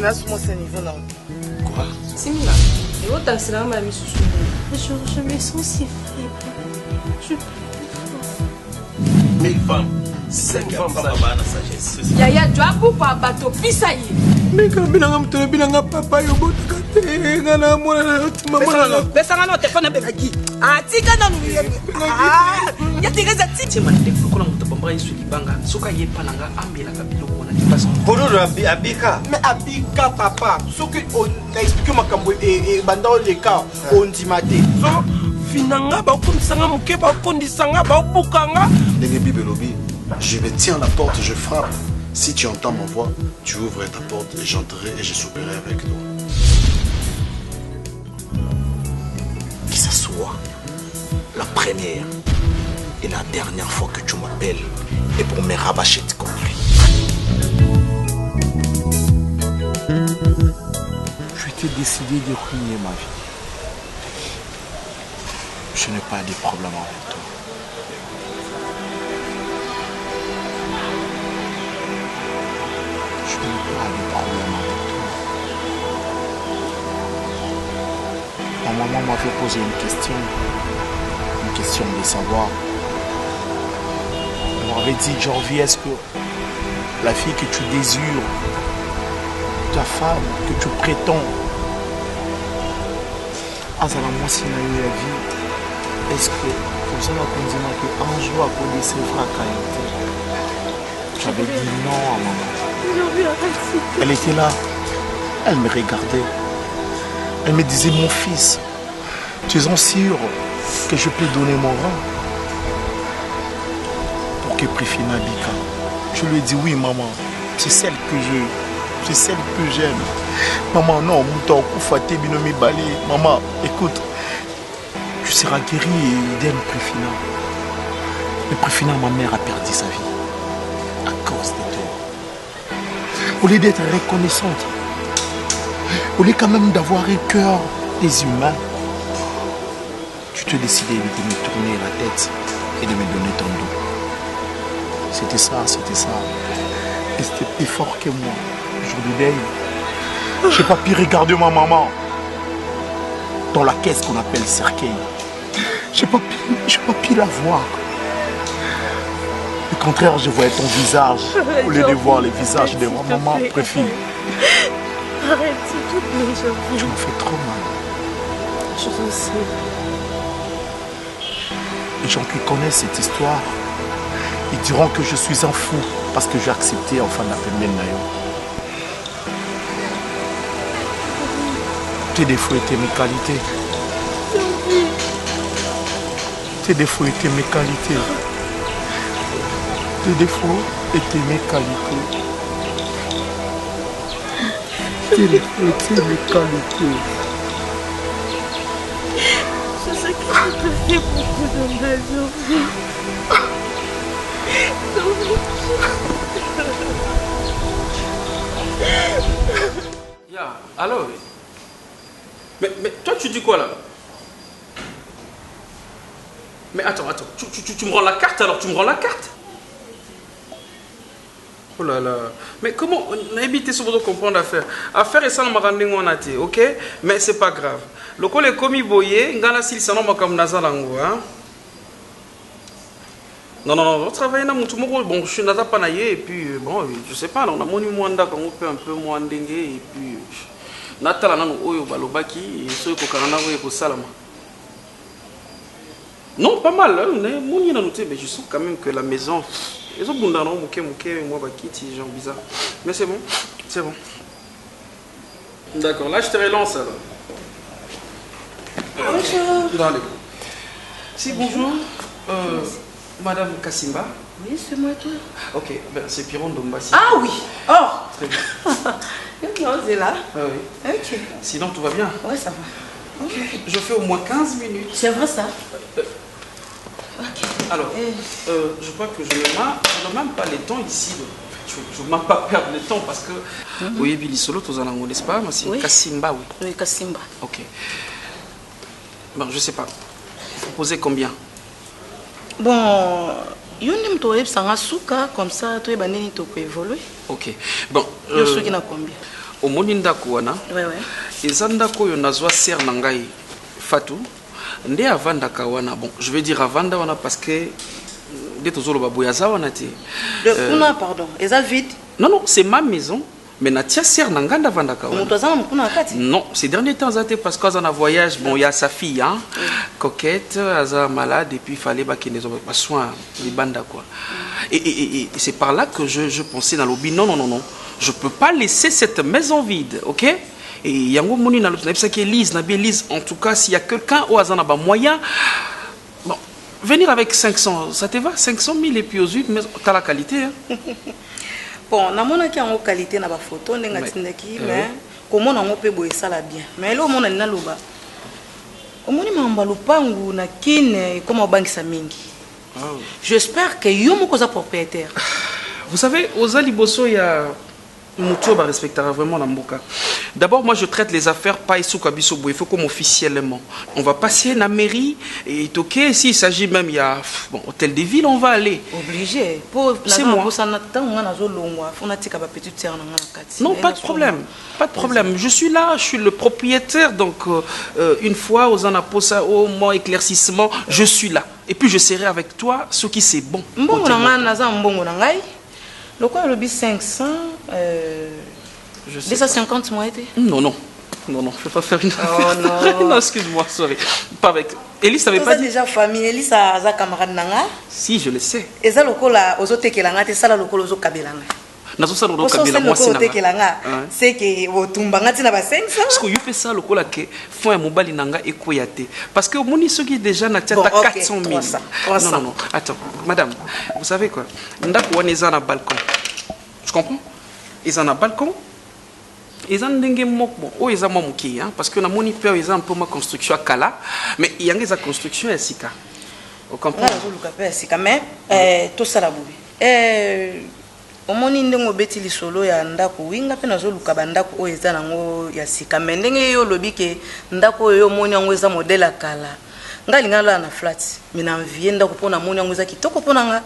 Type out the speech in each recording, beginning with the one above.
là sur mon niveau non. Quoi? Simila. Et où t'as c'est là ma mise sous. Je me sens si faible. Une femme. 5 femmes ça va na sagesse. Yaya Dwabu pa bato pisaye. Mais quand bilan to bilan papa yo botka te ngana mona mama. Besanga no téléphone belagi. Ah tika na nu. Ya tika za titi man de ko na muto bamba yesu libanga. Soka yepa nanga ambela ka biloko na dipaso. Bodo abika. Mais abika papa. Ce que on explique makambo et bandao les cas on dit maté. So finanga ba kondisanga muke ba kondisanga ba bukanga. Ndenge bibelobi. Je me tiens à la porte, je frappe. Si tu entends ma voix, tu ouvres ta porte et j'entrerai et je souperai avec toi. Que ce soit la première et la dernière fois que tu m'appelles et pour me rabâcher de conneries. Je t'ai décidé de ruiner ma vie. Je n'ai pas de problème avec toi. Je n'ai pas de problème avec toi. Ma maman m'a fait poser une question de savoir. Elle m'avait dit, Jorvi, est-ce que la fille que tu désires, ta femme que tu prétends, à la moitié de la vie, est-ce que comme ça, on a dit qu'un jour, à cause de ses frères, j'avais dit non à maman. Elle était là, elle me regardait. Elle me disait, mon fils, tu es sûr que je peux donner mon rang pour que Préfina Bika. Je lui ai dit, oui maman, c'est celle que c'est celle que j'aime. Maman, non, maman, écoute, tu seras guérie et d'aime Préfina. Mais Préfina, ma mère a perdu sa vie à cause de toi. Au lieu d'être reconnaissante, au lieu quand même d'avoir un cœur des humains, tu te décidais de me tourner la tête et de me donner ton dos. C'était ça, c'était ça. Et c'était plus fort que moi. Jour de deuil, je n'ai pas pu regarder ma maman dans la caisse qu'on appelle cercueil. Je n'ai pas pu la voir. Au contraire, je voyais ton visage au lieu de voir le visage de ma maman préférée. Arrête, s'il te plaît, j'avoue. Tu m'as fait trop mal. Je le sais. Les gens qui connaissent cette histoire, ils diront que je suis un fou parce que j'ai accepté enfin d'appeler Nayo. Tes défauts étaient mes qualités. Tes défauts étaient mes qualités. Tes défauts étaient mes qualités. Tes défauts étaient mes qualités. Je sais que je te fais beaucoup de mal, Jorvi. Ya, alors. Mais toi, tu dis quoi là? Mais attends, tu me rends la carte alors, tu me rends la carte? Oh là là. Mais comment on a évité ce que comprendre à faire? Affaire et ça, on m'a rendu en athée, ok? Mais c'est pas grave. Le col est commis boyé, ngana sil sanon comme nazalango, hein? Non, on travaille dans mon tout bon, je suis dans pas et puis bon, je sais pas, on a mon mwanda quand on peut un peu moins dengue et puis natala nanu oyo balobaki et ceux qui ont ko salama. Non, pas mal, hein, mais je sens quand même que la maison, ils ont bunda non moké moi bakiti genre bizarre. Mais c'est bon, c'est bon. D'accord, là je te relance alors. Bonjour. Dans les... Si, bonjour. Madame Kassimba. Oui, c'est moi toi. Ok, ben, c'est Piron Dombassi. Ah oui. Oh. Très bien. Non, c'est là. Ah oui. Ok. Sinon, tout va bien. Ouais, ça va. Ok. Je fais au moins 15 minutes. C'est vrai ça. Ok. Alors, je crois que je n'ai même pas le temps ici. Je ne vais même pas perdre le temps parce que... Oui, Billy Solo, tu as n'est-ce pas? C'est oui. Kassimba, oui. Oui, Kassimba. Ok. Bon, je ne sais pas. Vous proposez combien? Bon, Yonim Toeb Sanga Souka, comme ça, toi et Banini, tu peux évoluer. Ok. Bon. Je suis qui n'a combien? au moninda kouana. Ouais, ouais. Et zanda koyo nazwa ser nangai Fatou. Ndé avanda kawana. Bon, je vais dire avanda wana parce que dès tozolo baboyaza wana te. Pardon. Et ça vide? Non, non, c'est ma maison. Mais natia ser nanganda vanda kawana. Non, ces derniers temps zate parce qu'on a un voyage. Bon, il y a sa fille, hein, coquette, aza malade et puis il fallait qu'il ait des soins, les bandes quoi. Et c'est par là que je pensais dans l'objet. Non, non, non, non. Je ne peux pas laisser cette maison vide, ok? Et yango moni na l'autre, c'est que Lise, en tout cas, s'il y a quelqu'un au hasard n'a pas moyen, bon, venir avec 500, ça te va? 500 000 et puis aux huit, mais tu as la qualité, hein? Bon, na mona ki en qualité na ba photo ndenga tindaki, mais comment on peut boyer ça là bien. Mais là au mona na loba. Au moni mamba lupangu na kine comme banki sa mingi. J'espère que yo moko za propriétaire. Vous savez, aux Aliboso, il y a Moutou va respecter vraiment la mboka. D'abord, moi je traite les affaires pas ici Kabisobo, il faut comme officiellement. On va passer à la mairie et ok, s'il s'agit même, il y a bon, hôtel de ville, on va aller. Obligé. C'est moi. Non, pas de problème. Pas de problème. Je suis là, je suis le propriétaire, donc une fois aux anaposa, au moins éclaircissement, je suis là. Et puis je serai avec toi, ce qui c'est bon. Le quoi, le 500, 250 mois été? Non, non. Non, non, je ne vais pas faire une... Oh non. Non, excuse-moi, sorry. Pas avec... Elise n'avait pas dit... déjà famille, Elise a sa camarade nanga. Si, je le sais. Et ça, le coup là, aux autres qui l'ont, ça là, le coup aux autres kabelanga. C'est que au tumbangati na ba 500. Parce que you fait ça le coup là que font un mobile nanga ekoyate. Parce que moni ceux qui déjà na tata 400 000. Non, non, non. Attends, madame, vous savez quoi? Ndako on est en balcon. Tu comprends? Ils en a balcon. Ils ont dengue mokbo. Oh, ils ont momuki, hein, parce que na moni père ils ont un peu ma construction à Kala, mais il y a des construction à Sika. Vous comprenez? Mais tout ça la boubé. Omoni ndengo beti lisolo ya ndako winga pe nazo luka bandako o eza nango ya sika mendenge yo lobi ke ndako yo moni yango eza modèle akala ngali ngala na flat mais na vie ndako pona moni yango eza kitoko pona nga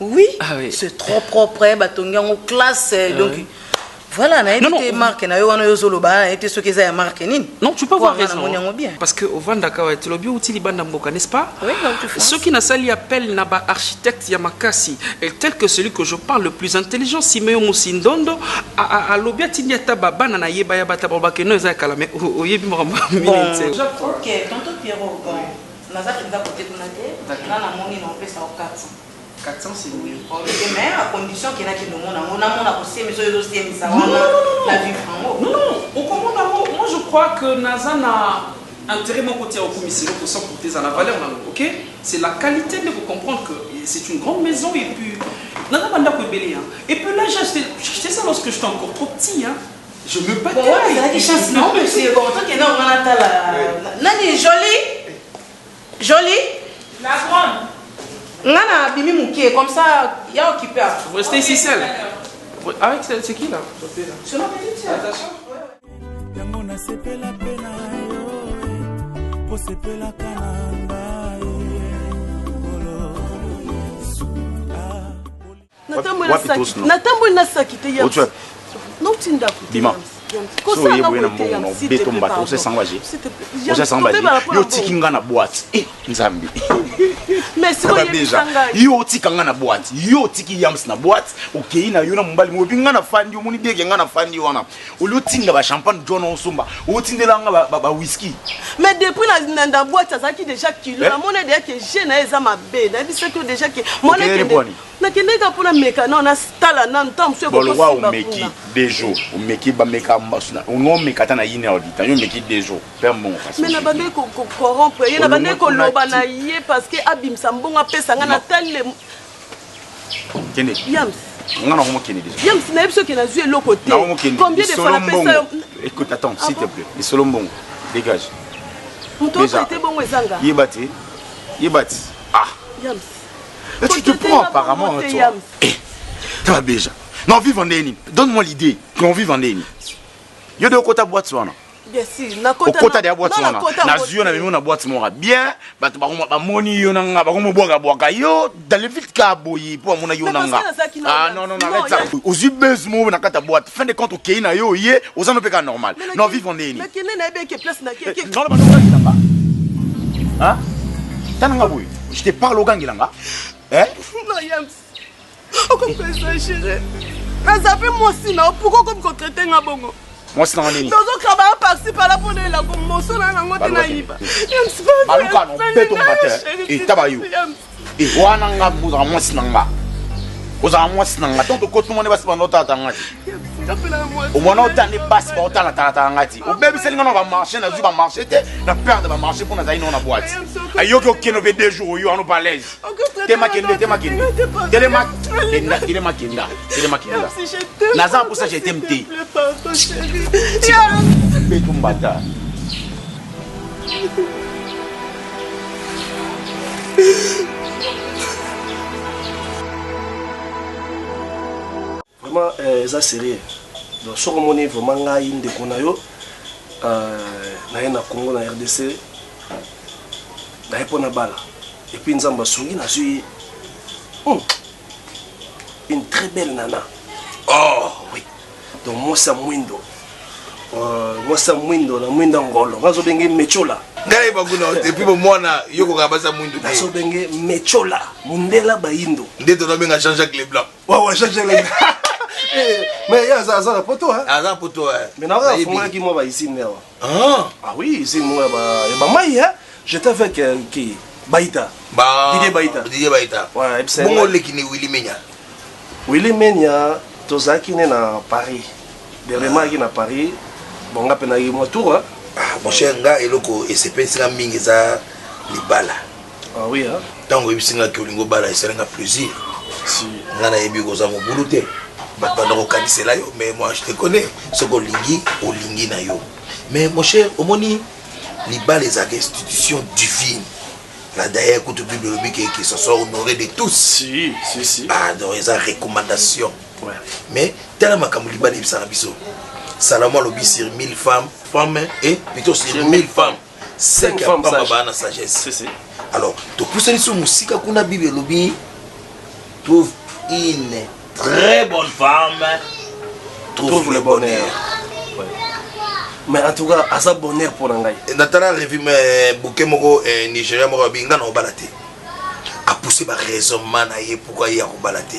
oui, c'est trop propre batongi yango classe donc voilà na été marque na yo wana yo zolo ba été ce que ça ya marque nini. Non, tu peux avoir raison parce que au Vandaka wa te lobi utili banda mboka, n'est-ce pas? Oui, donc tu fais. Ceux qui n'a sali appel na ba architecte Yamakasi et tel que celui que je parle le plus intelligent Simeon Musindondo a lobia tinya tababa na yeba ya bata ba ke no za kala mais oyebi mo minute. OK, tonton Pierrot bon. Naza kinda côté kuna te na na moni na pesa au 400. 400 c'est mieux. Mais à condition qu'il y a qui nous montrent aussi, mais ça aussi la vie franco. Non, non. Moi je crois que Nazana intérêt mon côté au commissaire pour ça pour tes à la valeur, ok? C'est la qualité de vous comprendre que c'est une grande maison et puis Nazana banda ko belé hein. Et puis là j'ai acheté ça lorsque j'étais encore trop petit hein. Je me battais. Bon, c'est là qui chance non monsieur. Bon, toi qui est dans la Nani joli. La grande. Ngana bimi mouké comme ça, il y a occupé. Vous restez ici seul. Avec c'est qui là? C'est ma petite sœur. Attention. Natambo na sakite ya. Non tinda Bima. So ye bwena mbongo beto mbato ose sangwaje. Ose sangwaje. Yo tikinga na boîte. Nzambi. Mais si vous déjà yo tikanga na boîte. Yo tiki yams na boîte. OK na yo na mbali mo binga na fandi omuni bege nga na fandi wana. Olo tinga ba champagne John Onsumba. O tindelanga ba whisky. Mais depuis la boîte ça qui déjà kilo la monnaie déjà que j'ai na eza mabe. Na dit que déjà que monnaie na keneka pour la meka na na stala na ntam so ko possible. Bon meki des jours. O meki ba meka on meka ta na yine audita. Yo meki des jours. Père mon. Mais na bande ko corrompre. Ye na bande ko loba na ye parce que abim sambonga pesa nga na tale Kene Yams ngana homo kene déjà Yams na yebso ke na zue le côté combien de fois la pesa écoute attends s'il te plaît les solombongo dégage muto était bon ezanga yebati Yams mais tu te prends apparemment toi tu vas déjà non vivre en Deni donne-moi l'idée qu'on vive en Deni yo de kota boîte wana bien sûr okota de boîte wana na zio na mimi na boîte mora bien bato ba moni yo nanga ba komo boka yo dans le vite ka boyi pour mona yo nanga ah non arrête ça aux ubes mo na kata boîte fin de compte okei na yo ye aux en peka normal non vivre ndeni mais kene na be ke place na ke non ba no ngilanga hein tananga boy je te parle au gangilanga hein non yams o comme que ça chérie na zape moi si na pourquoi comme qu'on traiter nga bongo moi c'est dans nini dozo kaba parti par là pour la commotion na ngote na yiba yams maluka no beto matin et tabayo et wana nga buzanga moi c'est nanga ozanga moi c'est nanga donc ko tout monde basi bando tata ngati au moins on t'a ne passe pas autant la tata ngati au bébé c'est nga no va marcher na va marcher na perdre va marcher pour na zaino na boîte ayo ko keno ve 2 jours yo anu balèze tema kende telema kenda naza pour ça j'ai temté beto mbata vraiment ça sérieux donc ce qu'on est vraiment ngai ndeko na yo na Congo na RDC na epona bala et puis nzamba songi na suis une très belle nana oh oui donc moi ça mwindo na mwinda ngolo ngazo benge mechola ngai baguna depuis bo mwana yoko kabasa mwindu ngazo benge mechola mundela bayindo ndeto na benga Jean-Jacques Leblanc ouais Jean-Jacques Leblanc mais il y a ça la photo hein ça photo hein mais non là moi qui moi ici là ah oui ici moi ba mai hein j'étais avec qui Baïta Didier Baïta ouais bon le qui ni Willy Menya tozaki na Paris dernièrement qui na Paris bon nga pena moi tour hein mon cher nga eloko et c'est penser mingi za libala ah oui hein tango ibisinga ki olingo bala eselenga plaisir si nga na yebi ko za mo bulute batbandoko kanisela yo mais moi je te connais ce qu'on olingi na yo mais mon cher omoni libala les institutions divines la d'ailleurs que tu biblique qui se sont honorés de tous si ah donc les recommandations ouais mais tellement comme libala ibisana biso Salomon lobi sur 1000 femmes et plutôt sur 1000 femmes 5 femmes bana sagesse si alors to pousseni sur musika kuna bible lobi trouve une très bonne femme trouve le bonheur ouais. Mais en tout cas asa bonheur pour ngai natala revue mais bouquet moko Nigeria moko binga na obalate a pousser ba raisonnement na ye pourquoi il y a obalate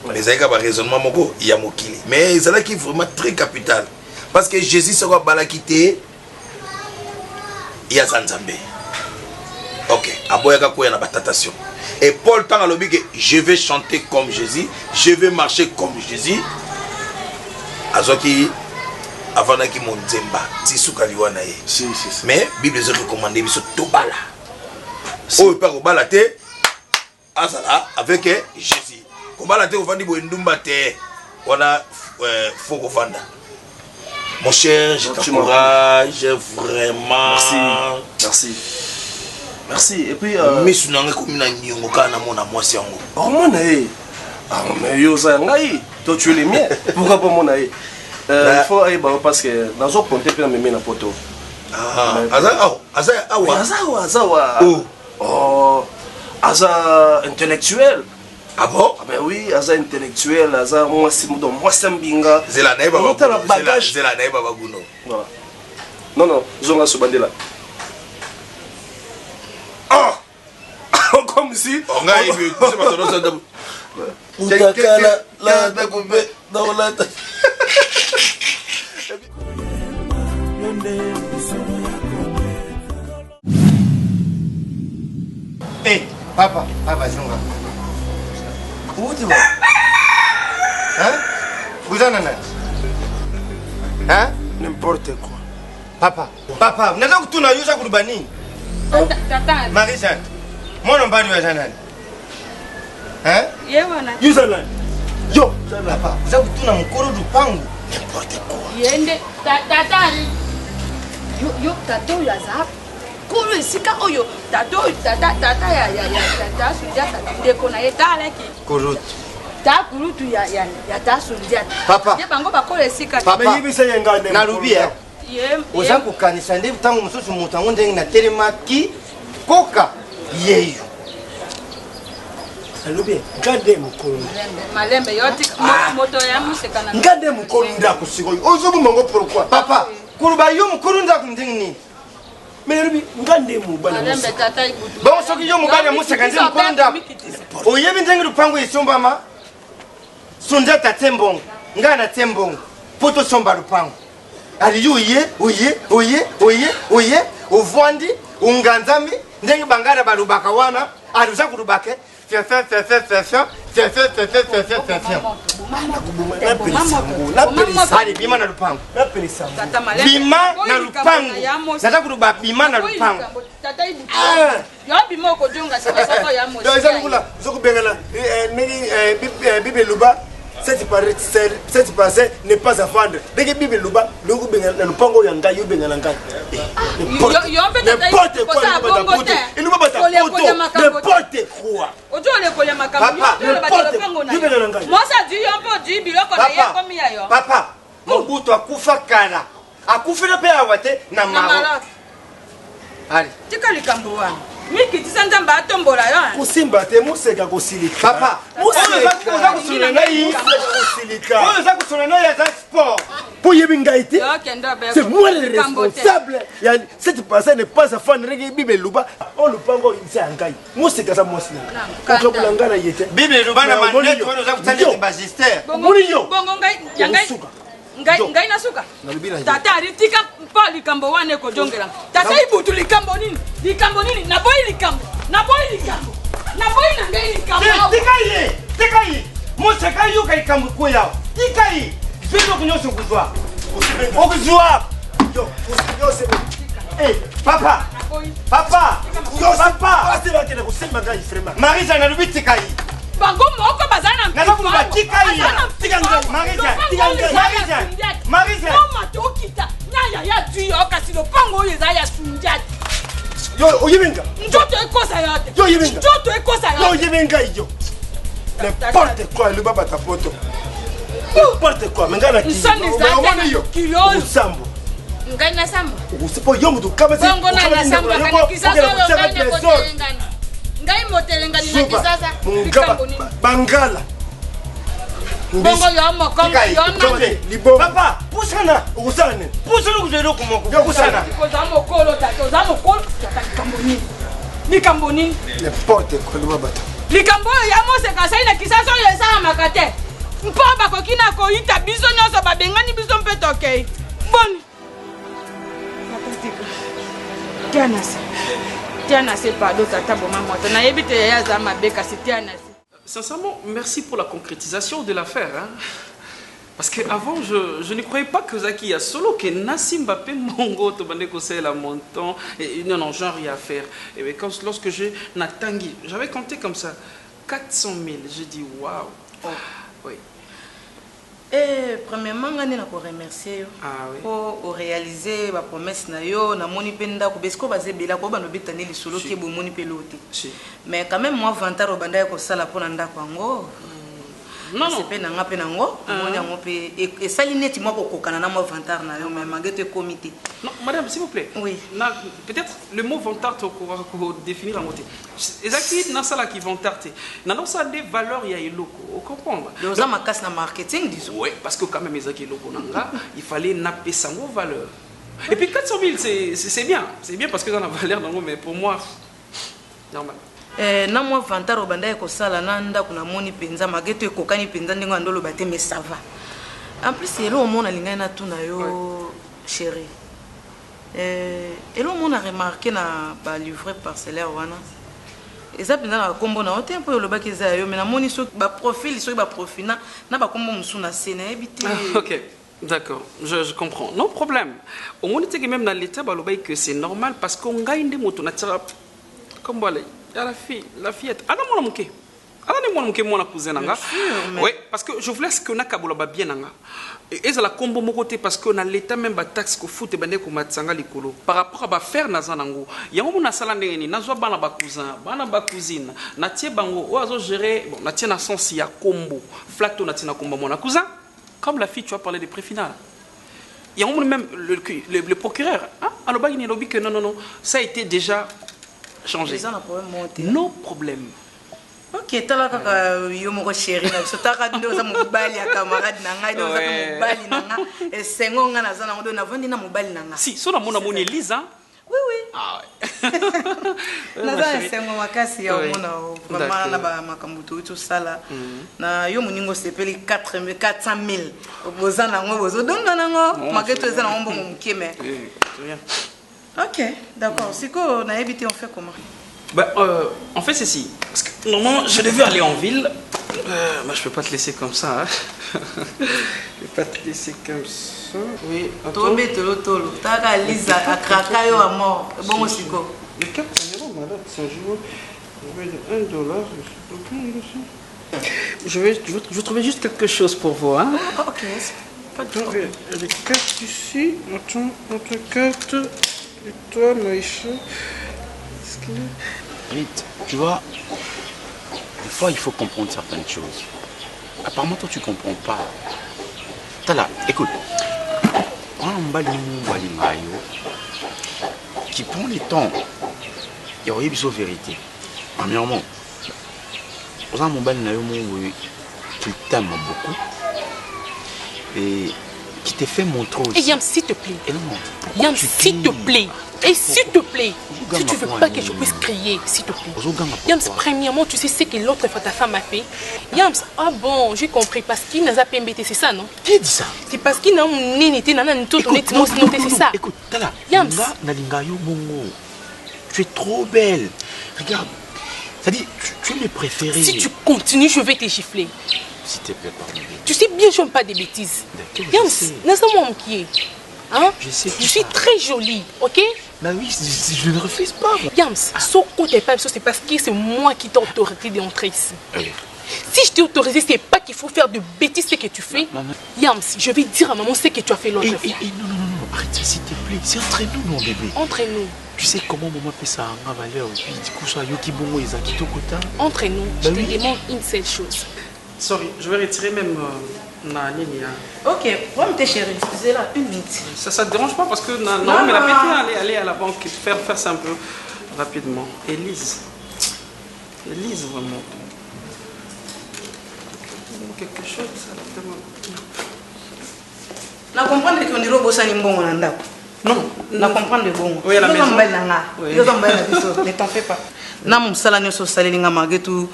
mais ça y a ba raisonnement moko il y a mokili mais ça là qui vraiment très capital parce que Jésus sera balakité il y a Zanzambe ok aboyaka ko na batatation et Paul tant alobi que je vais chanter comme Jésus je vais marcher comme Jésus azoki avant ki monzemba tisuka liwana ye si mais bible ze recommandé biso to bala o pa ko bala te azala avec Jésus ko bala te ofandi bo ndumba te wana foko fanda mon cher je t'encourage vraiment merci et puis misu nanga ko mina nyongo kana mona mwasi yango oh mona mais yo za ngai to tu les miens pourquoi pas mona il faut aller parce que dans un compte puis me na poto aza intellectuel ah bon ah ben oui aza intellectuel aza moi sambinga zela na baba bagage zela na baba guno voilà non zonga sobandela comme si on a eu c'est pas dans ça utakala la takumbe dans la Eh, papa, zonga. Où tu vas? Hein? Vous en êtes? Hein? N'importe quoi. Papa, n'a pas que tu n'as eu ça pour bani. Tata. Marisa, moi non pas du Hazanan. Hein? Yewana. Yuzanan. Yo, papa, ça que tu n'as mon coro du pango. N'importe quoi. Yende, tata. Yo, tata, ya zap. Kolo esika oyo, tata ya tata sundiata. Ndeko na ye tala ki. Korut. Ta kurutu ya tata sundiata. Papa. Ye bango bakolo esika. Papa. mais yibisa yenga ndem. Na rubi oza kokanisa nde ntango mosusu moto yango ndenge natelemaki koka yeyo alobi ngande mokolo malembe yoti moto ya musekana ngande mokolo ndako sikoyo ozobuma ngo pourquoi papa kuluba yo mokolo ndako ndenge nini mais alobi ngande mobala malembe tata ikutu bon soki yo mobali amuseka nde mokolo ndako oyebi ndenge lupango esombama sonja tate mbongo ngai na te mbongo po tosomba lupango ali yo oye ovwandi unganzami ndenge bangala balubaka wana aluza kulubake ali bima na lupango bima na lupango nata kuluba bima na lupango zokubengana bible luba cette passé n'est pas à vendre dès que bible luba lokubengana lupango ya ngai yobengana ngai n'importe quoi n'importe quoi papa mobutu akufa kala akufela mpe awa te na maro ali tika likambo wana mikitisa nzambe atombola yo kosimba te moseka kosilika papa oza kosola na ya za sport po yebi ngai te c'est moi le responsable ya cette personne n'est pas afan rege bible luba on lupango c'est ngai moseka sa mwasi na kokola ngana yete bible luba na manette wana oza kutandika magister bongo ngai nasuka tata alitika mpa likambo wane kojongela tata ibutu likambo nini naboyi likambo na ngai likambo tikaye moseka yuka likambo koya tikaye biso kunyoso kuzwa okuzwa papa marisa nalobi tikaye bango moko bazana nabakuba tikaye marisa matokita naya ya tuyo kasi lopango oyo eza ya sunjati yo oyebenga njoto ekosa yote yo yebenga njoto ekosa yote yo yebenga yo n'importe quoi le baba tapoto n'importe quoi mengana kilo sambo ngai na sambo usipo yo mtu kama si bongo na sambo kana kisasa ngai motelengani ngai motelengani na kisasa likambo nini bangala bongo yo mokombo yo papa pusana ukusane pusana kuzelo kumoko yo kusana koza mokolo tata likambo nini n'importe quoi le baba likambo ya moseka sai na kisasa oyo esa makate mpo bakoki na koyita biso nyonso babengani biso mpe tokei boni tiana se pardon tata boma moto nayebi te yaya aza mabe kasi tiana se. Sincèrement, merci pour la concrétisation de l'affaire. Hein? Parce qu'avant, je ne croyais pas que Zaki a solo, que Nassim Mbappé, Mongo, Tobandeko, c'est la montant. Non, j'ai rien à faire. Et bien, lorsque j'ai Natangi, j'avais compté comme ça 400 000. J'ai dit, waouh. Oh. Oui. Premièrement, je vais remercier pour réaliser la promesse. Mais quand même, moi, je non, non. C'est pas nanga pe nango on peut et ça l'ineti moi pour kokana na moi vantar na yo mais magete comité. Non madame s'il vous plaît. Oui. Peut-être le mot vantar pour définir en moté. Exactement dans ça là qui vantarté. Dans ça des valeurs il y a loko. Vous comprenez? Nous avons casse na marketing disons. Oui, parce que quand même ezaki loko nanga, il fallait napper ça vos valeurs. Et puis 400 000 c'est bien. C'est bien parce que dans la valeur nango mais pour moi normal. Na moi vantaro banda ko sala nanda kuna moni penza mageto ekokani penza ndingo andolo bate mais ça va. En plus c'est là au monde alinga na tuna yo chérie. Et là on a remarqué na ba livret parcellaire wana. Eza penza na kombo na ote un peu lo bakeza yo mais na moni so ba profil na ba kombo musuna sena ebité. OK. D'accord, je comprends. Non problème. Au monde était même dans l'état balobai que c'est normal parce qu'on gagne des motos naturelles comme voilà. Il y a la fillette. Ah non, mon amouké. Ah non, mon amouké, mon cousin. Oui, parce que je voulais que na kabola bien nanga. Et ça la combo mon côté parce que na l'état même ba taxe ko foot bande ko matsanga likolo. Par rapport à ba faire na zanango. Ya mo na sala ndeni na zo bana ba cousin, bana ba cousine. Na tie bango o azo gérer, bon na tie na sens ya combo. Flato na tie na combo mon cousin. Comme la fille tu as parlé de pré-finale. Il y a même le procureur. Hein? Alors, il dit que non, ça a été déjà changé. No problème. Ok, tu as dit que chéri, tu as dit que tu as camarade, si, si on a Elise, hein? Oui, oui. Ah ouais. C'est un makasi ya mona vraiment na ba makambuto tout ça là. Na yo muningo sepeli 400 000. Oboza nango bozo donga nango. Maketo eza na mbongo mukeme. OK, d'accord. Siko na évité on fait comment? En fait c'est si parce que normalement je devais aller en ville. Moi je peux pas te laisser comme ça. Hein. Je peux pas te laisser comme ça. Oui, attends. Tolo. Taka Lisa a craqué à mort. Bon siko. Le 400 € malade, ça joue. Je vais $1. Je vais trouver juste quelque chose pour vous. Hein? Ok. Pas de problème. Les cartes ici. Attends, notre carte. Et toi, Maïcha. Vite, tu vois, des fois il faut comprendre certaines choses. Apparemment, toi tu comprends pas. Tala, écoute. Qui prend le temps. Il y a une vérité. Premièrement, tu t'aimes beaucoup. Et qui te fait montrer aussi. Et Yam, s'il te plaît. Yam, s'il te plaît. Et s'il te plaît, si tu veux pas que je puisse crier, s'il te plaît. Yams, premièrement, tu sais ce que l'autre fois ta femme a fait. Yams, ah bon, j'ai compris, parce qu'il n'a pas embêté, c'est ça, non? Qui dit ça? C'est parce qu'il n'a pas été, c'est ça. Écoute, Tala, Yams. Tu es trop belle. Regarde, c'est-à-dire, tu es mes préférés. Si tu continues, je vais te gifler. S'il te plaît, pardon. Tu sais bien, je n'aime pas des bêtises. Yams, n'est-ce pas moi qui est? Hein? Je suis très jolie, ok? Mais oui, je ne refuse pas. Yams, ce côté pas c'est parce que c'est moi qui t'ai autorisé d'entrer ici. Si je t'ai autorisé, c'est pas qu'il faut faire de bêtises ce que tu fais. Non. Yams, je vais dire à maman ce que tu as fait l'autre fois. Non, arrête ça s'il te plaît. C'est entre nous, mon bébé. Entre nous. Tu sais comment maman fait ça en valeur et puis du coup ça yoki bongo et zakito kota. Entre nous, je te demande une seule chose. Sorry, je vais retirer même Nini. Ok, moi me chérie, excusez-la, une minute. Ça te dérange pas parce que non, mais la pété aller à la banque faire ça un peu rapidement. Élise vraiment. Quelque chose, ça la demande. Na comprendre que on dirait bossa ni mbongo na ndako. Non, na comprendre bon. Oui, à la maison. Ne t'en fais pas. Na mosala nyonso salinga magetu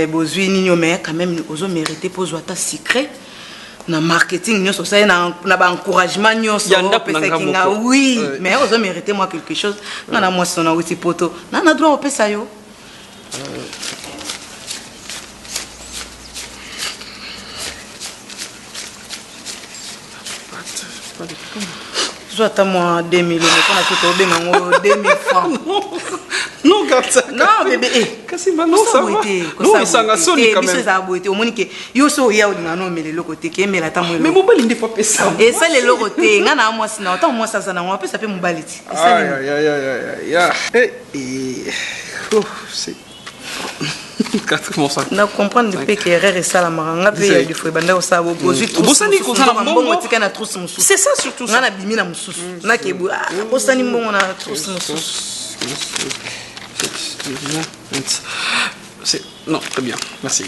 bozwi ninyo mais quand même ozo mériter pozo ata secret na marketing nyonso ça na ba encouragement nyonso pesa kinga oui mais ozo mériter moi quelque chose na moi sona wuti poto na droit opesa yo Soit à moi 2000 euros, on a tout au 2000 francs. Non, garde ça. Non, bébé. Qu'est-ce que non, ça va. Non, mais ça n'a sonné quand même. Ça a beauté. Au moins que yo so ya ou non mais les locotés qui mais la tamu. Mais mon bal n'est pas ça. Et ça les locotés, ngana moi sinon tant moi ça na moi peut ça peut mon baliti. Et oh, c'est comment ça na comprendre depuis que erreur et ça la maranga pe ya du fouet banda ça bo bozu tout bosani ko ça mbongo tika na trousse mususu c'est ça surtout ça na bimi na mususu na ke bu bosani mbongo na trousse mususu non très bien merci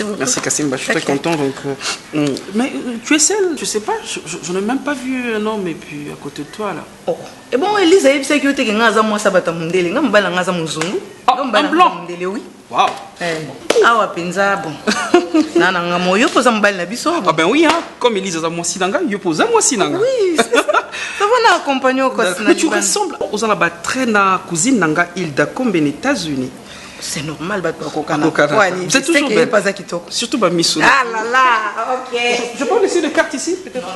beaucoup merci Kassim, je suis très content donc mais tu es seule je sais pas je n'ai même pas vu un homme et puis à côté de toi là oh et bon Elise a dit que tu es ngaza moi ça bata mundele ngambala ngaza muzungu ngambala blanc mundele oui wow awa penza bon nana ngamo yo poza mbali na biso ah ben oui hein comme Elise za moi sinanga yo poza moi sinanga oui ça va na accompagner ko mais tu ressembles aux la batrena cousine nanga Hilda comme aux États-Unis. C'est normal, c'est toujours belle. Pas kitoko. Surtout bah Missou. Ah là là, ok. Je peux laisser des cartes ici, peut-être.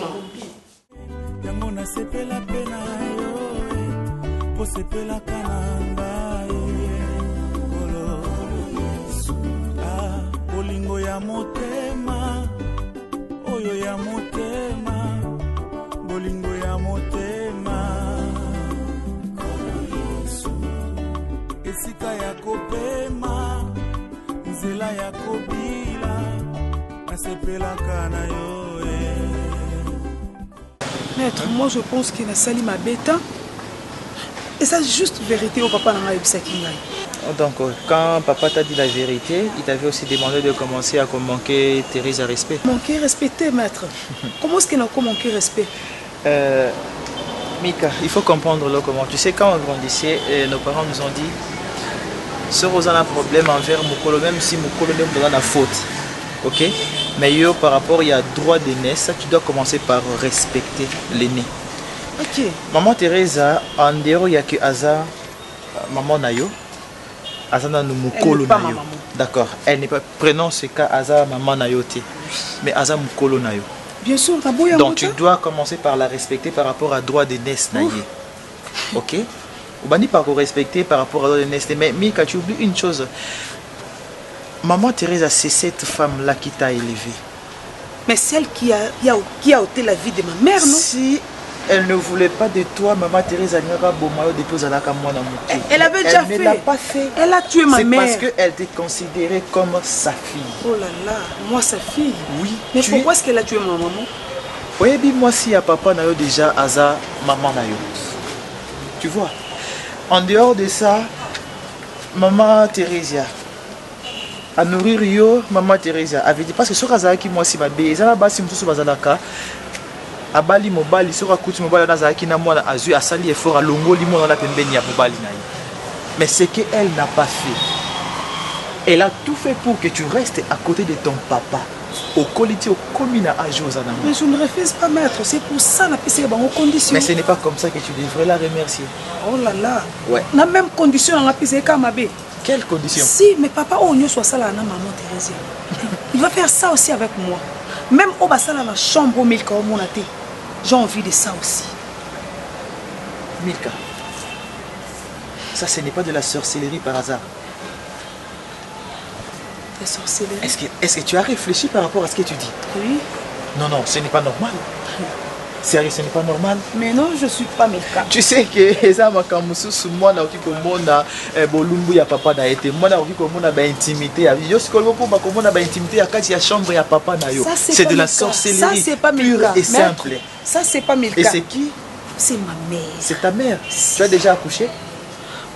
Esika ya kopema nzela ya kobila nasepelaka na yo Maître, moi je pense qu'il a sali ma bête. Et ça, juste vérité au papa n'a pas eu. Donc, quand papa t'a dit la vérité, il t'avait aussi demandé de commencer à manquer Thérèse à respect. Manquer respecter, maître. Comment est-ce qu'il a manqué respect? Mika, il faut comprendre là comment. Tu sais, quand on grandissait, nos parents nous ont dit ce Rosa a un problème envers Mukolo, même si Mukolo n'est pas dans la faute. Ok? Mais yo, par rapport, il y a droit d'aînesse, tu dois commencer par respecter l'aîné. Ok. Maman Teresa, en dehors, il n'y a que Aza, maman Nayo. Aza na Mukolo Nayo. D'accord. Elle n'est pas. Prenons ce cas, Aza, maman Nayo. Mais Aza Mukolo Nayo. Bien sûr, donc tu dois commencer par la respecter par rapport à droit d'aînesse Naye. Ok? Ou pas par respecter par rapport à droit d'aînesse. Mais Mika, tu oublies une chose. Maman Teresa, c'est cette femme-là qui t'a élevé. Mais celle qui a ôté la vie de ma mère, non? Si elle ne voulait pas de toi, maman Teresa elle avait déjà fait. Elle ne l'a pas fait. Elle a tué ma mère. C'est parce qu'elle t'est considérée comme sa fille. Oh là là, moi sa fille? Oui. Mais pourquoi est-ce qu'elle a tué ma maman? Oui, bien moi si à papa Nayo déjà, Aza, maman Nayo. Tu vois. En dehors de ça, maman Teresa. À nourrir yo, maman Teresa avait dit parce que sur Aza qui moi si ma bé, ça là-bas si mususu bazalaka. Abali mobali sera kuti mobali nazaki na mwana azui asali effort à longo limo na la pembeni ya mobali naï. Mais ce qu'elle n'a pas fait, elle a tout fait pour que tu restes à côté de ton papa. Au qualité au commune à Josana. Mais je ne refuse pas, maître, c'est pour ça la PC est en condition. Mais ce n'est pas comme ça que tu devrais la remercier. Oh là là. Ouais. La même condition dans la PC comme Abé. Quelle condition? Si, mais papa oh ne soit ça là na maman Thérèse. Il va faire ça aussi avec moi. Même au bassin dans la chambre au Milka au Monaté. J'ai envie de ça aussi. Milka, ça ce n'est pas de la sorcellerie par hasard. La sorcellerie? Est-ce que tu as réfléchi par rapport à ce que tu dis? Oui. Non, non, ce n'est pas normal. Sérieux, ce n'est pas normal. Mais non, je ne suis pas Milka. Tu sais que ça m'a kamusu moi na okiko mona bolumbu ya papa na été moi na okiko mona ba intimité ya yo sikolo ko ba komona ba intimité ya kati ya chambre ya papa na yo. C'est de la sorcellerie. Ça c'est pas pure et simple. Ça c'est pas Milka. Et c'est qui? C'est ma mère. C'est ta mère. Tu as déjà accouché?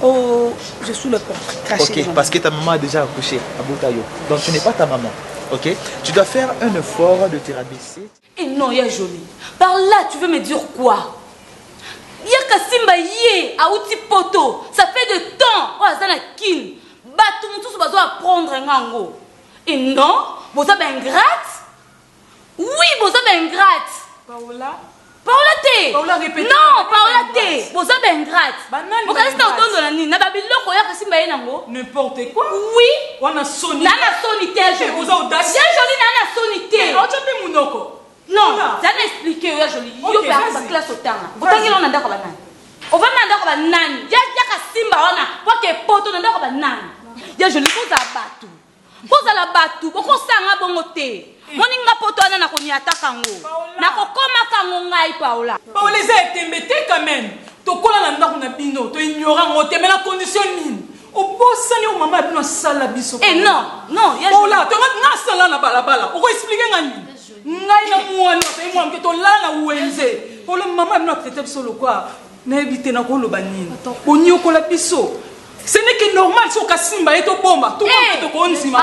Oh, je suis le porte craché. OK, parce que ta maman a déjà accouché à Boutayo. Donc tu n'es pas ta maman. OK? Tu dois faire un effort de te rabaisser. Et non, il y a joli. Par là, tu veux me dire quoi? Il y a Kassimba yé à outil poto. Ça fait de temps. Oh, Azana kin. Batou moutou sou bazo apprendre ngango. Et non, vous avez ingrate? Oui, vous avez ingrate. Paola? Paola T. Paola répète. Non, Paola T. Vous avez ingrate. Vous avez autant de la nuit. N'a pas biloko ya Kassimba yé nango. N'importe quoi. Oui. On a sonné. Nana sonité. Vous avez audace. Bien joli nana sonité. On t'a fait mounoko. Non, ça n'a expliqué, oui, joli. Yo pe a classe au temps. Autant qu'il en a d'accord banane. On va m'en d'accord banane. Ya Kassimba on a pour que poto na d'accord banane. Ya joli ko za batu. Ko za la batu, ko sanga bongote. Moni nga poto ana na ko ni ataka ngo. Na ko koma kango ngai Paola. Paola les a été mbete quand même. To kola na ndako na bino, to ignorant ngote mais la condition nini. O bosani o mama bino sala biso. Eh non, non, ya Paola, to nga sala na balabala. O ko expliquer ngani. Ngai na mwana pe mwa mketo lana uwenze polo mama mna traiter biso lokwa na éviter na ko loba nini bonyokola biso. Ce n'est que normal si on Kassimba et au bomba. Tout le monde est au bonzima.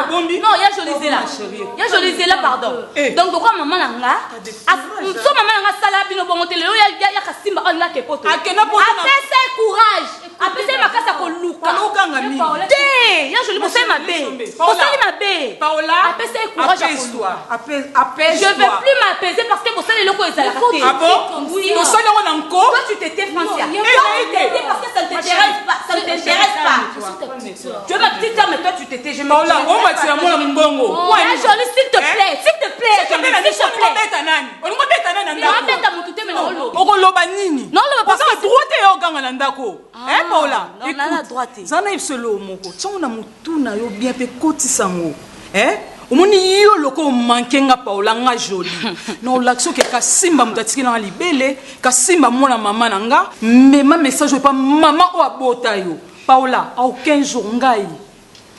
Non, il y a joli là. Il y a joli là, pardon. Donc, pourquoi maman nanga? So maman nanga sala bino bongote le il y a Kassimba on là que poto. Après c'est courage. Après c'est makasa ko luka. Il y a joli pour ça ma bé. Pour ça ma bé. Paola. Après c'est courage. Apaise-toi. Je veux plus m'apaiser parce que pour ça les locaux ils allaient rater. Ah bon? Pour ça on a encore. Toi tu t'étais Francia. Toi tu t'étais parce que ça ne t'intéresse pas. Ça ne t'intéresse pas. Tu es ma petite soeur, mais toi tu t'étais. Je me Paola, on va tirer moi la mbongo. Ouais, joli, s'il te plaît, s'il te plaît. S'il te plaît. On va bêta nani. On va bêta mon touté, mais non lo. On va loba nini. Non lo parce que droite yo ganga na ndako. Hein Paola? Non, na droite. Zana ibselo moko. Tsona mutuna yo bien pe kotisango. Hein? Omoni yo loko mankenga Paola nga joli. Non l'action que Kassimba mutatiki na libele, Kassimba mona maman nanga, mais ma message pas maman o abota yo. Paola, à aucun jour, ngai,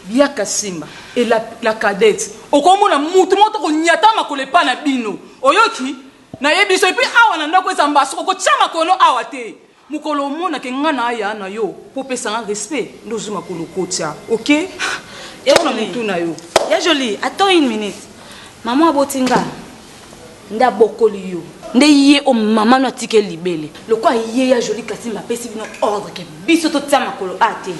bien Kassimba et la cadette. Au comment la moutou moto ko nyata ma kolepa na bino. Oyoki, Na yebiso et puis awa na ndako ezamba soko ko tchama kono awa te. Mukolo mona ke ngana aya na yo po pesa un respect ndozuma ko lokotia. OK? Et on a mutu na yo. Ya joli, attends une minute. Maman abotinga. Nda bokoli yo. Nde yé o maman no tike libele. Le quoi yé ya joli kasi m'a pesi bino ordre ke biso to tchama kolo ate.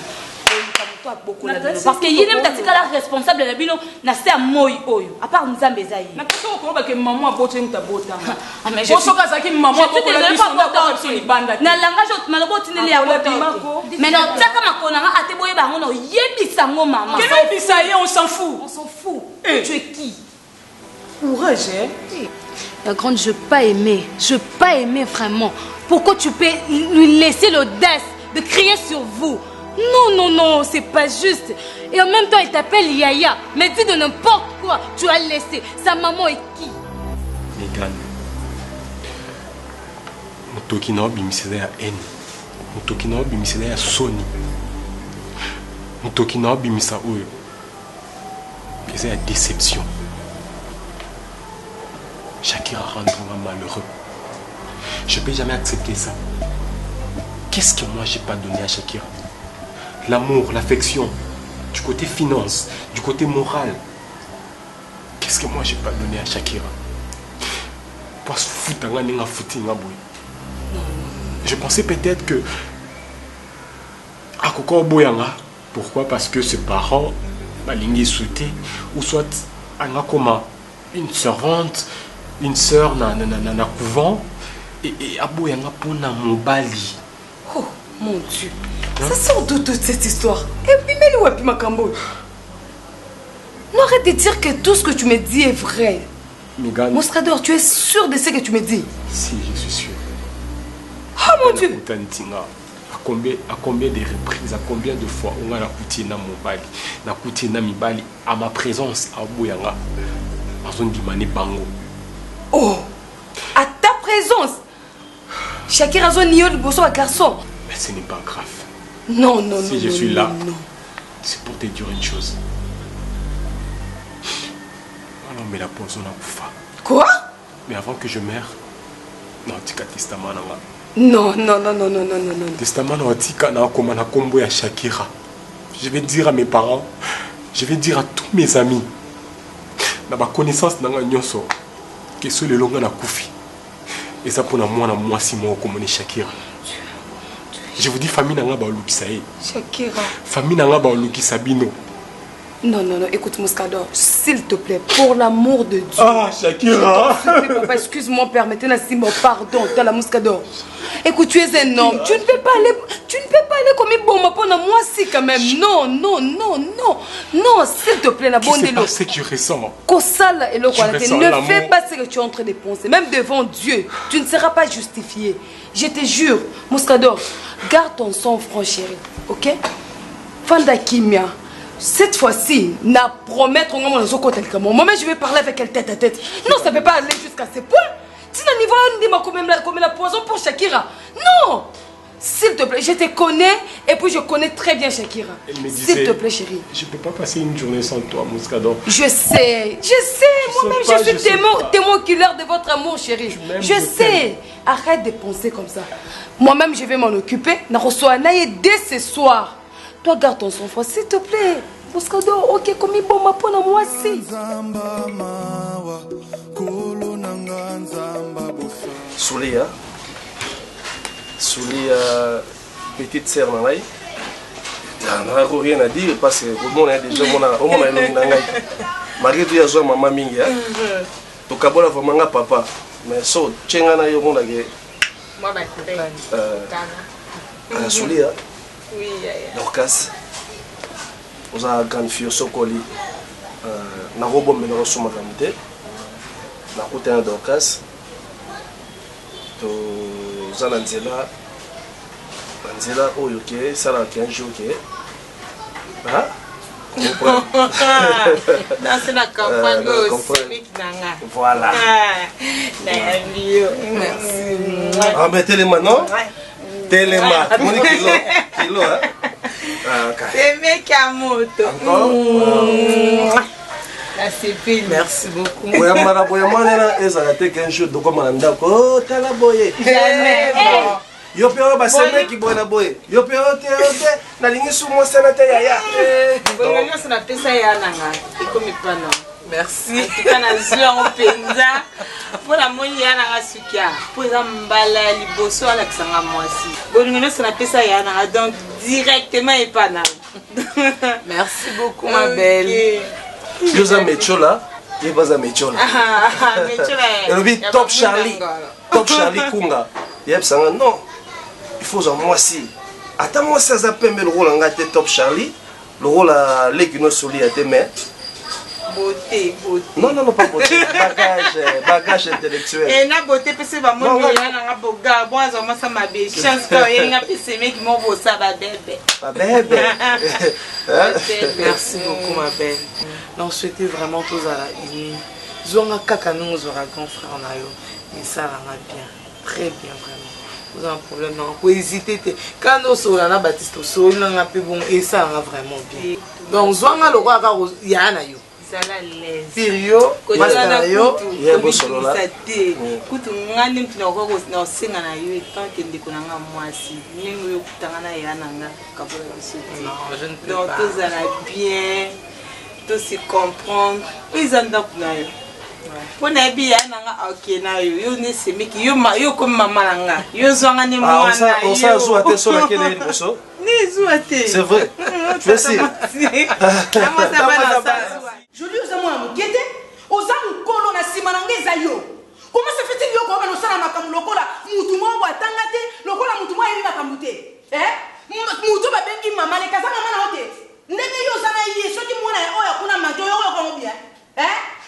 Parce que yé nem tatika la responsable de bino na se moy oyo. À part nzambe zayi. Na kaso ko ba ke maman abotinga bota. Ah mais je suis pas ça qui maman abokola biso na libanda. Na langage autre malabo tineli ya bota. Mais non taka makona nga ate boye bango no yebisa ngo maman. Quel yebisa yé on s'en fout. On s'en fout. Tu es qui? Courage, hein? La grande, je pas aimé vraiment. Pourquoi tu peux lui laisser l'audace de crier sur vous? Non, non, non, c'est pas juste. Et en même temps, il t'appelle Yaya. Mais dis de n'importe quoi, tu as laissé. Sa maman est qui? Megan. Mutoki na obimisela ya haine. Mutoki na obimisela ya soni. Mutoki na obimisa oyo. C'est la déception. Shakira rendra malheureux. Je ne peux jamais accepter ça. Qu'est-ce que moi j'ai pas donné à Shakira? L'amour, l'affection, du côté finance, du côté moral. Qu'est-ce que moi j'ai pas donné à Shakira? Je pensais peut-être que Akoko Boyanga. Pourquoi? Parce que ses parents Balingi souté ou soit Anga Koma, une servante, une sœur na couvent et Aboyanga pona mobali. Oh mon Dieu, ça sort d'où toute cette histoire? Et puis mais où est Makambo? Non, arrête de dire que tout ce que tu me dis est vrai. Megan, Moscador, tu es sûr de ce que tu me dis? Si, je suis sûr. Oh mon Dieu. À combien de reprises, à combien de fois on a coûté na mobali, na coûté na mibali à ma présence à Boyanga, à son dimane bango. Oh, à ta présence, Shakira a nié le bosso à garçon. Mais ce n'est pas grave. Non, non, si non. je non, suis non, là, non. c'est pour te dire une chose. Alors, mais la poison a bouffé. Quoi? Mais avant que je meure, non, tu as testament. Non, non, non, non, non, non, non, non. Testament na kombo ya Shakira. Je vais dire à mes parents, je vais dire à tous mes amis, na ba connaissance nanga nyonso, que ce le longa na kufi. Et ça pour moi si moi comme Shakira. Je vous dis famille nanga ba olukisa e. Shakira. Famille nanga ba olukisa bino. Non, non, non, écoute Moscador, s'il te plaît, pour l'amour de Dieu. Ah, Shakira! Papa, excuse-moi, permettez-moi, pardon, t'as la Moscador. Écoute, tu es un homme, tu ne peux pas aller comme une bombe pour moi si quand même. Non, non, non, non, non, s'il te plaît, la bonne de l'eau. C'est ce que tu ressens. Ne fais pas ce que tu es en train de penser, même devant Dieu, tu ne seras pas justifié. Je te jure, Moscador, garde ton sang-froid, chérie, ok? Fanda Kimia. Cette fois-ci, n'a promettre au moment de moi, mais je vais parler avec elle tête à tête. Non, ça ne peut pas aller jusqu'à ce point. Tu n'as niveau comme la poison pour Shakira. Non! S'il te plaît, je te connais et puis je connais très bien Shakira. S'il te plaît, chérie. Je ne peux pas passer une journée sans toi, Moscador. Je sais. Moi-même, je suis témoin oculaire de votre amour, chérie. Je sais. Arrête de penser comme ça. Moi-même, je vais m'en occuper. Na reçoit Naïe dès ce soir. Toi, garde ton sang-froid, s'il te plaît. Moscador, ok, comme il bon, ma peau, moi aussi. Soulia, petite sœur Nanaï. On n'a rien à dire parce que le monde est déjà malgré tout, il y a maman Minga. Tu as vraiment papa. Mais so, tu as un monde qui est. Soulia. Oui, Dorcas, vous avez grande fille Sokoli, na robo mais na soma kamite, na côté de Dorcas, to zananzela, nanzela oyoke, ça là 15 jours que, ah, dans la campagne aussi, voilà. Merci. Ah mais tellement non? Téléma, kilo, hein? C'est mec à moto. Encore? Merci beaucoup. Boyamana ezala te qu'un jour dokoma ndako. Oh tala boye. Yo pe o baseme ki boye na boye. Yo pe o te nalingi su mo sana te yaya. Boye nyonso na pesa ya nanga. Ikomi pana. Merci. Kana zwa openza. Pour la moni ya nanga sukia. Pour za mbala liboso ala kisanga mwasi. Boye nyonso na pesa ya nanga donc directement epana. Merci beaucoup ma belle. Yoza mechola. Yebaza mechola. Mechola. Elobi top Charlie. Top Charlie Kunga. Yep sanga non. Il faut en moi si. Attends moi ça s'appelle le rôle en gâté top Charlie. Le rôle à l'équino soli à tes mains. Beauté. Non, pas beauté. Bagage intellectuel. Et na beauté parce que moi il na boga bon ça moi ça m'a bé chance que il y a PC mec qui m'ont ça ba bébé. Ba bébé. Merci beaucoup ma belle. Non souhaiter vraiment tous à la unie. Zonga kaka nous aura grand frère na yo. Et ça va bien. Très bien vraiment. Vous avez un problème, non? Vous hésitez. Quand nous sommes là, Baptiste, nous sommes là, et ça va vraiment bien. Donc, Zouanga, le roi, il y a un aïe. Ça va l'aise. Sirio, Mastario, il y a un beau solo là. Kutu ngani mtu na kwa singa na yo tant que ndiko nanga mwasi ningo yo kutangana ya nanga kabola bisiti. Non, je ne peux pas. Donc tous allez bien, tous se comprendre. Ils en ont pour yo. Pour na bi ya nanga ok na yo ne se miki yo comme maman nanga. Yo zonga ni mwana yo. On ça joue à tes sur la kele boso. Ni joue à tes. C'est vrai. Merci. Je lui aux amours à mon guette, aux amours colon à Simanangé Zayo. Comment se fait-il que nous sommes à Kamulokola, Moutouma ou à Tangate, Lokola Moutouma et Makamute? Moutouma Bengi Maman, les Kazama Manote. N'est-ce pas y ce qui m'a dit, oh, on a manqué, oh, bien.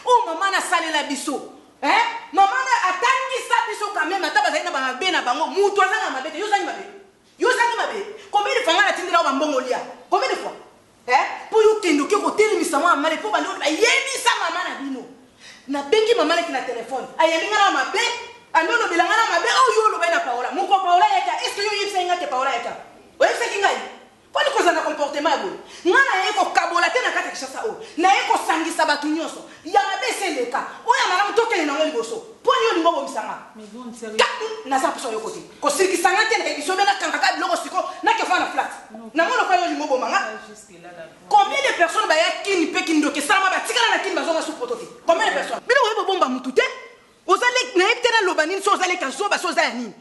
Oh, maman a salé la bisso. Maman a attendu ça, bisso quand même, à Tabazaina Bana Bango, Moutoana Mabé, Yosani Mabé. Yosani Mabé. Combien de fois on a tenu là au Mongolia? Combien de fois? Pour you kendo ke hotel mi sama mare po bando ayemi sama mama na bino na bengi mama na kina téléphone ayemi ngana mabe anono bilangana mabe o yo lo bena paola muko paola yaka est-ce que yo yipsa ngate paola yaka o yipsa kingai kwa niko za na comportement bo ngana yeko kabola tena kata kishasa o na yeko sangisa batu nyonso ya mabe seleka o ya mara mutokele na ngoli boso po ni yo lingo misanga mais bon sérieux na za poso yo côté ko sirki sangate na biso bena kankaka biloko siko na ke fana flat na mono kwa yo lingo bomanga. Combien de personnes qui ne peuvent pas faire ça? Combien de personnes? Mais vous avez bomba mutute. Vous allez n'être lobanine sans aller qu'un soba sans aller.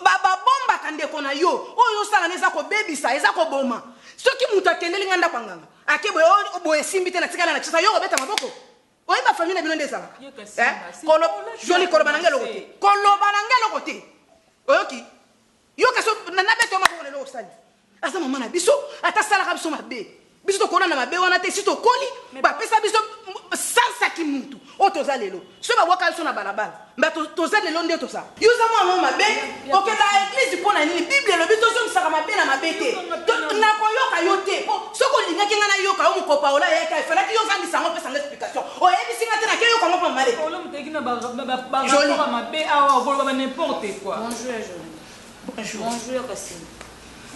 Baba bomba kande kona yo. Oh yo sala neza ko baby sa eza ko boma. Ce qui mutakende linganda panganga. Akebo yo boye simbite na tikana na chisa yo obeta maboko. Oyi ba famille na bino ndezala. Kolo joli kolo bananga lokote. Kolo bananga lokote. Oyoki. Yo kaso na beto maboko le lokosali. Asa mama na biso ata sala ka biso mabe. Biso to kona na mabe wana te sito koli ba pesa biso sansa ki muntu o toza lelo so ba waka so na balabala mba toza lelo nde to sa yuza mwa mabe oke la église pona nini bible lo biso so saka mabe na mabe te na ko yoka yote so ko linga ki ngana yoka o mko paola yeka fela ki yoza ndi sango pesa explication o yebi singa te na ke yoka ngo pa male o lo muteki na ba mabe awa ko ba n'importe quoi bonjour Kassim.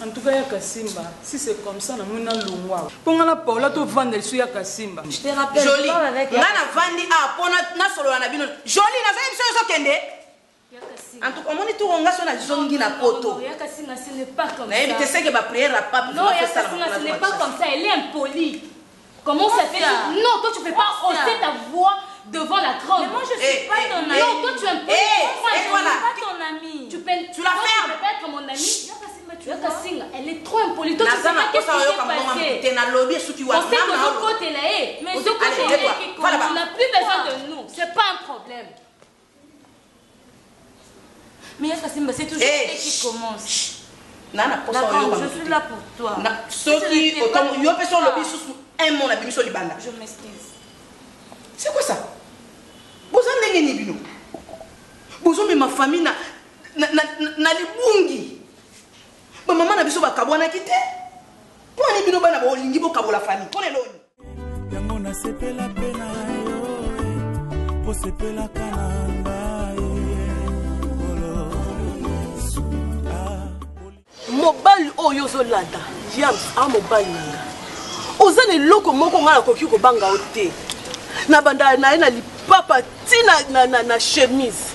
En tout cas, Kassimba, si c'est comme ça, on a le mois. Pour la Paula, tu vends le suya Kassimba. Je te rappelle, Jolie. On a vendu à Pona, solo à Nabino. Jolie, n'a pas eu ce kende. En tout cas, on est tout on a son zongi na poto. Kassimba, ce n'est pas comme ça. Mais tu sais que ma prière n'a pas. Non, Kassimba, ce n'est pas comme ça. Elle est impolie. Comment ça fait? Non, toi, tu ne peux pas hausser ta voix devant la grande. Mais moi, je ne suis pas ton ami. Non, toi, tu es impoli. Moi, je ne suis pas ton ami. Tu la fermes. Tu peux pas être mon ami. Elle est trop impolie. Toi, tu sais pas qu'est-ce qui s'est passé. On sait que l'autre côté là est. Mais ce côté là est, on n'a plus besoin de nous. C'est pas un problème. Mais Kassimba, c'est toujours elle qui commence. D'accord, je suis là pour toi. Je m'excuse. C'est quoi ça? Vous avez un bino. Vous avez ma famille na libungi. Ba maman na biso ba kabwana kite. Po ni bino bana ba olingi bo kabola famille. Pone loni. Yango na sepela pena yo. Po sepela kananga mobali oyo zolanda James a mobali nanga. Ozane loko moko ngala koki ko banga ote. na banda na ina lipapa tina na chemise.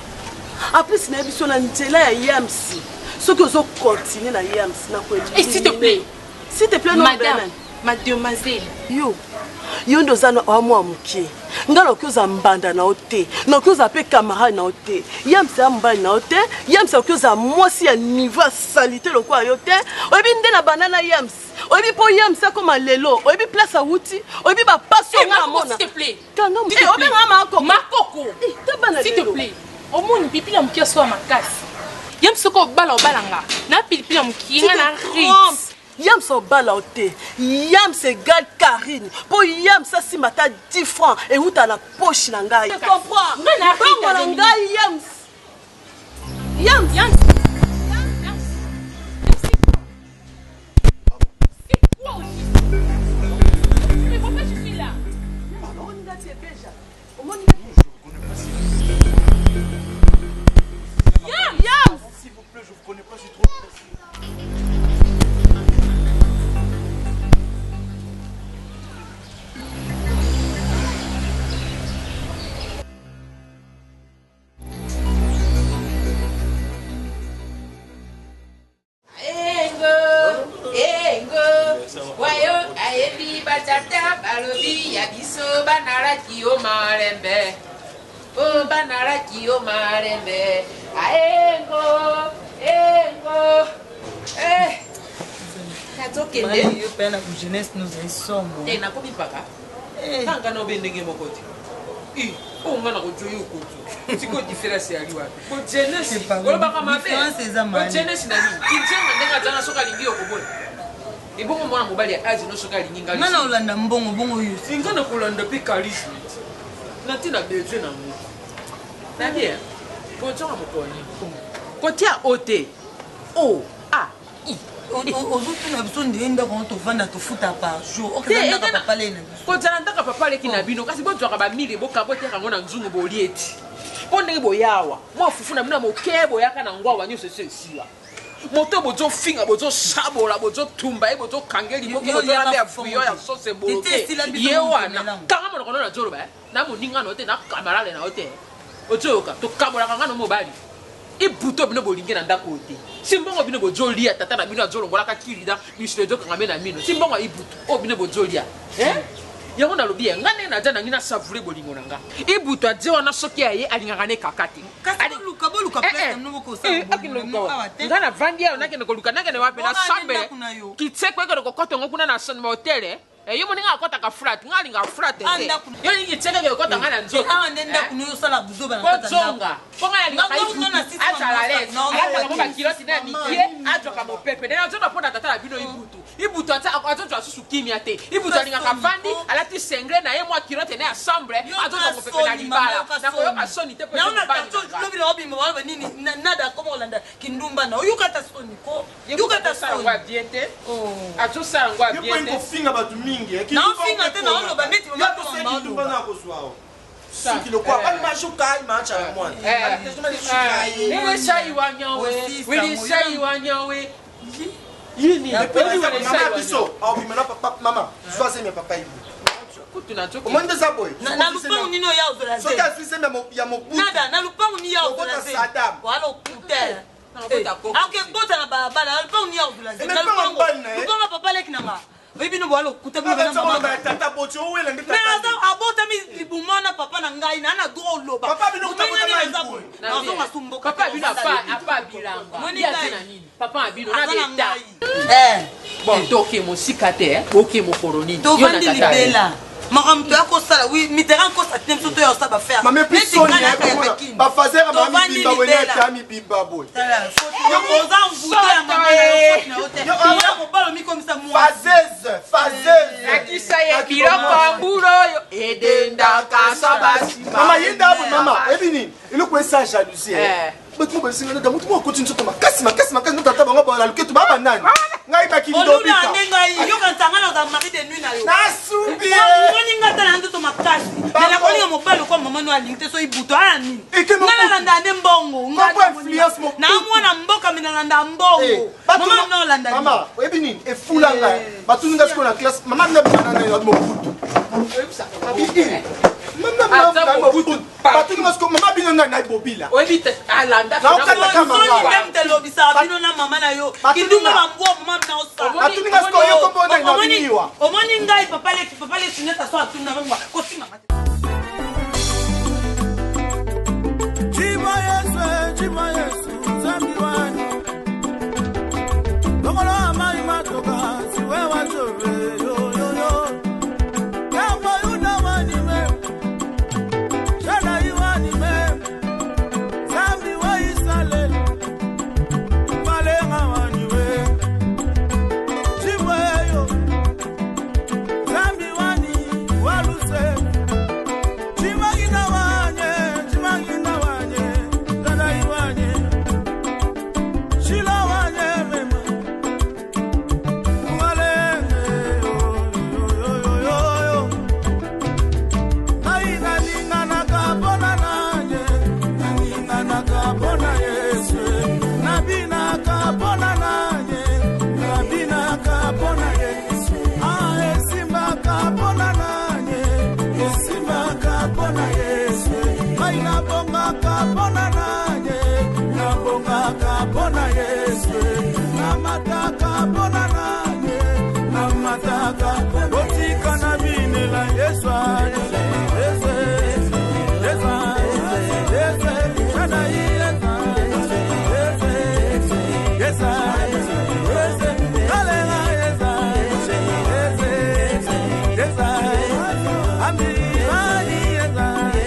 En plus na biso na nzela ya Yams. Ce que zo continue na Yams na kweli. Et s'il te plaît. S'il te plaît non madame, mademoiselle. Yo ndozana amwa mukie. Ngalo kyoza mbanda na ote. Na kyoza pe camarade na ote. Yams ya mbali na ote. Yams kyoza mwasi ya niveau salité lokwa yote. Obi nde na banana Yams. Obi po Yams comme lelo. Obi place a wuti. Obi ba passion na mona. S'il te plaît. Kanga obi mama ko. Makoko. S'il te plaît. Au moins pipi la mukie soit ma casse. Yams ko bala obalanga. Na pipi la mukie na rit. Yams au balaoté, Yams égale Karine. Pour Yams, ça si mata 10 francs et où t'as la poche nangai. Tu comprends? Bon, Yams. Yams. C'est quoi aussi? Mais pourquoi je suis là? On y a déjà. Yams. S'il vous plaît, je vous connais pas, je suis trop pressé. Wayo ayebi batata balobi ya biso banaraki o marembe o banaraki o marembe aengo natokende yo pena ku jeunesse nous sommes nakomi paka nanga na obendenge moko te ongana kojoyi okoto siko différence yali wapi ko jeunesse olobaka mabe ko jeunesse na nini kinjenga ndenge azana soka lingi okobona ebongo mwana mobali ya azi no soka lingi ngali nana olanda mbongo bongo yo singana kolanda pe charisme natina besoin na mo na bien ko tonga mokoni ko tia ote o a i ozotuna biso ndenge ndako tovanda tofuta par jour okendaka papa lena kozala ndaka papa leki na bino kasi bozwaka bamile bokaboteka yango na nzungu bolieti mpo ndenge boyawa mwa fufu na bino ya moke boyaka na ngwawa nyonso eso esiwa moto bozofinga bozosabola bozotumba ye bozokangeli boki bozolanda ya fuyo ya sose boloke ye wana kanga monoko no na zoloba na moninga na yo te na kamarale na yo te ozoyoka tokabolaka nga no mobali ibuto bino bolingi na ndako te simbongo bino bozolia tata na bino azolongolaka kilida misilo ezokanga me na mino simbongo ibuto oyo bino bozolia yango nalobi ye nga ndenge naza nangi nasavoure bolingo na nga ibuto aje wana soki aye alingaka ne kaka te nga na vandi ayo nakende koluka nakende wape na sambele kitsekwe ekende kokota yango kuna na hotele yo moninga akotaka frat nga alingaka frat te yo ningi kitsekeke kokota nga na nzokozonga mpo nga yalingaka azala lese alataka mo bakiloti na mike azwaka mopepe nena azona mpo na tata na bino ibutu azozwa susu kimia te ibutu alingaka vandi alati sengre na ye mwa kilote na ya sambre azozwa mopepe na libala nakoyoka soni te azosala bien te azosala ngo bien te naofinga te naoloba neti Suki lo kwa bali mashuka imacha mwana. Ile shai wanyawe, wili shai wanyawe. Yini, peli wale mama biso. Au bimena papa mama. Soise me papa ibu. Kutuna choki. Comment ça boy? Na lupangu nino ya uzela. So ka suise me ya mobutu. Nada, na lupangu ni ya uzela. Saddam. Wala okutel. Ake bota na barabara, na lupangu ni ya uzela. Na lupangu. Lupangu papa leki na ma. Bibi no balo kutabi na mama tata bocho wele ndita mais aza abota mi libumana papa na ngai na na drôle ba papa bino kutabi na ibu nazo masumboka papa bino apa bilanga moni na nini papa bino na beta bon toke mo sikate oke mo koroni to vandi libela makamto akosala oui mitterrand kosa tem soto ya osaba faire mais plus sonia ba fazer mami bimba wele tami bimba boy yo oza mvuto ya mama na hotel yo ko balo mi comme ça moi fazeuse akisa ye biloko ambulo yo edenda kasabasi mama yenda bu mama ebini iloko esa jalousie betu bo singa da mutu mo continue to makasi tata bango ba la luketu ba nani ngai ba kindobi ka ngai yo kan tangana za mari de nuit na yo nasubi ngoni ngata na ndo to makasi na ko linga mobalo ko mama no alingte so ibuto ani ngana na nda mbongo ngata influence mo na mwana mboka mina na nda mbongo mama no landa mama ebini e fulanga batu ninga siko na classe mama na bana na yo mo butu mama bino na ibobila oyebite alanda omoni ngai papa le suneta so atuna mama kotima Chima Yesu zambiwani Dongola mai matoka siwe wachore